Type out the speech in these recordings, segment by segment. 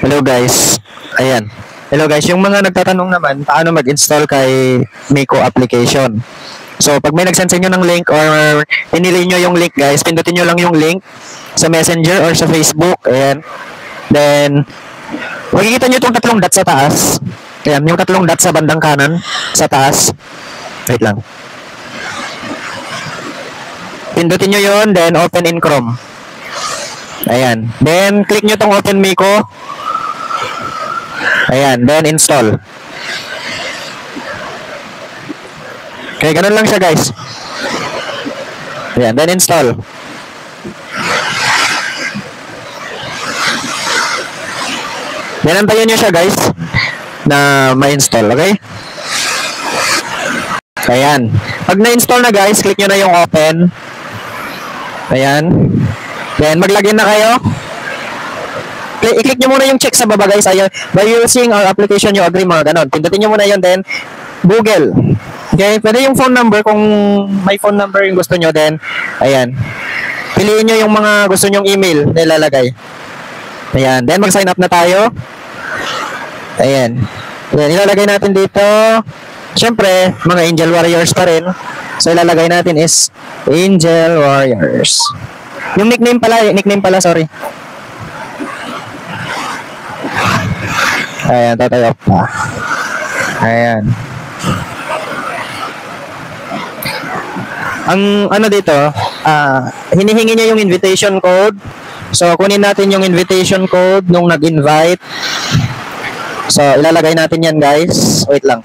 Hello guys. Ayan. Hello guys, yung mga nagtatanong naman paano mag-install kay Miko application. So pag may nag-send sa inyo ng link or pinili nyo yung link guys, pindutin nyo lang yung link sa Messenger or sa Facebook. Ayan. Then makikita nyo itong tatlong dots sa taas. Ayan, yung tatlong dots sa bandang kanan sa taas. Wait lang. Pindutin nyo yun, then open in Chrome. Ayan. Then click nyo tong open Miko. Ayan, then install. Okay, ganun lang siya guys. Ayan, then install. Then antayin nyo siya guys na ma-install, okay? Ayan. Pag na-install na guys, click nyo na yung open. Ayan. Then maglagin na kayo. I-click nyo muna yung check sa baba guys. Ayan. By using our application, you agree, mga ganon. Pindutin nyo muna yun, then Google. Okay, pwede yung phone number kung may phone number yung gusto nyo, then ayan. Piliin nyo yung mga gusto nyong email na ilalagay. Ayan, then mag-sign up na tayo. Ayan. Ayan, ilalagay natin dito. Siyempre, mga Angel Warriors pa rin. So ilalagay natin is Angel Warriors. Yung nickname pala, sorry. Ayan, tatayo pa. Ayan. Ang ano dito, hinihingi niya yung invitation code. So, kunin natin yung invitation code nung nag-invite. So, ilalagay natin yan guys. Wait lang.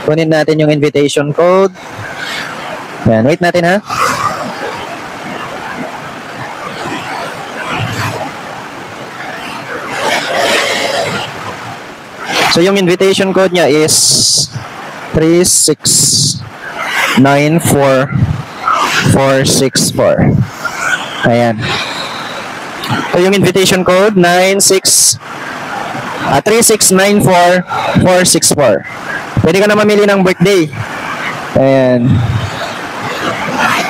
Kunin natin yung invitation code. Ayan, wait natin ha. So, yung invitation code niya is 3694464. Ayan. So, yung invitation code 3694464. Pwede ka na mamili ng birthday. Ayan.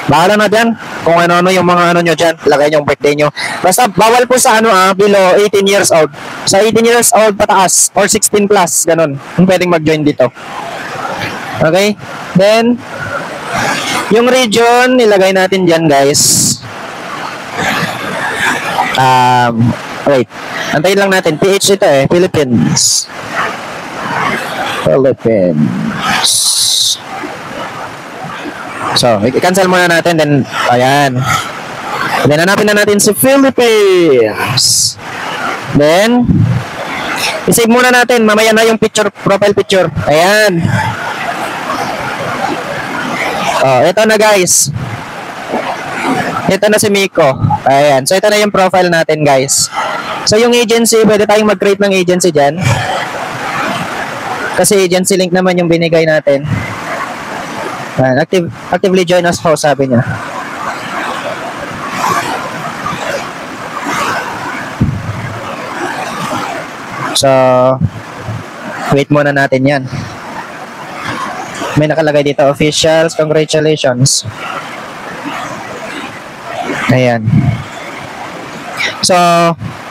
Bahala na dyan kung ano-ano yung mga ano nyo dyan. Lagay nyo yung birthday nyo. Basta bawal po sa below 18 years old. Sa 18 years old pataas or 16 plus, ganun. Kung pwedeng mag-join dito. Okay? Then, yung region, ilagay natin dyan guys. Wait. Antayin lang natin. PH ito Philippines. So, i-cancel muna natin. Then, ayan. Then, hanapin na natin si Philippines. Then, i-save muna natin. Mamaya na yung profile picture. Ayan. Oh, ito na guys. Ito na si Miko. Ayan. So, ito na yung profile natin guys. So, yung agency, pwede tayong mag-create ng agency dyan. Kasi agency link naman yung binigay natin. Ayan. Actively join us host, sabi niya. So, wait muna natin yan. May nakalagay dito, officials, congratulations. Ayan. So,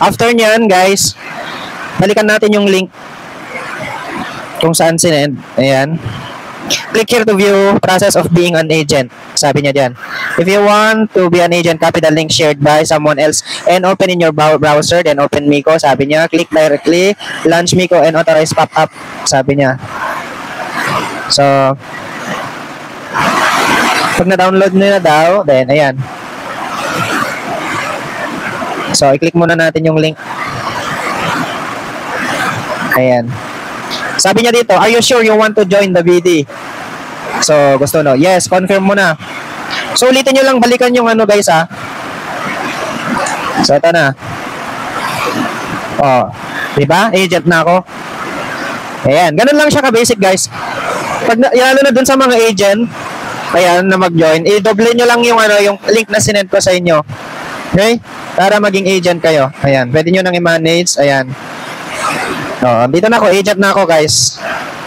after nyan, guys, balikan natin yung link kung saan sinend. Ayan. Click here to view process of being an agent. Sabi niya dyan. If you want to be an agent, copy the link shared by someone else and open in your browser, then open Miko. Sabi niya, click directly, launch Miko and authorize pop-up. Sabi niya. So, pag na-download nyo na daw, then ayan. So, i-click muna natin yung link. Ayan. Sabi niya dito, are you sure you want to join the BD? So, gusto no? Yes, confirm mo na. So, ulitin nyo lang, balikan yung ano guys ha. So, ito na. Oh, diba? Agent na ako. Ayan, ganun lang siya ka-basic guys. Pag lalo na dun sa mga agent, ayan, na mag-join, i-double nyo lang yung, yung link na sinend ko sa inyo. Okay? Para maging agent kayo. Ayan, pwede nyo nang i-manage. Ayan. Oh, dito na ako, agent na ako guys.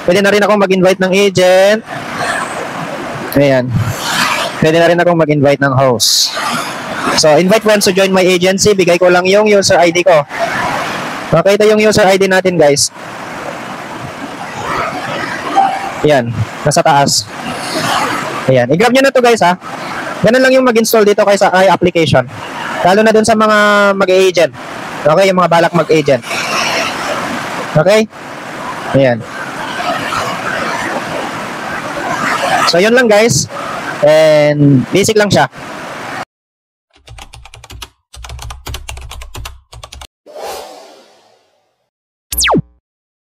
Pwede na rin ako mag-invite ng agent. Ayan. Pwede na rin ako mag-invite ng host. So, invite friends to join my agency. Bigay ko lang yung user ID ko. Okay, ito yung user ID natin, guys. Ayan, nasa taas. Ayan, i-grab nyo na to guys ha. Ganun lang yung mag-install dito kay sa application. Lalo na dun sa mga mag-agent. Okay, yung mga balak mag-agent. Okay? Ayan. So, yun lang guys. And basic lang siya.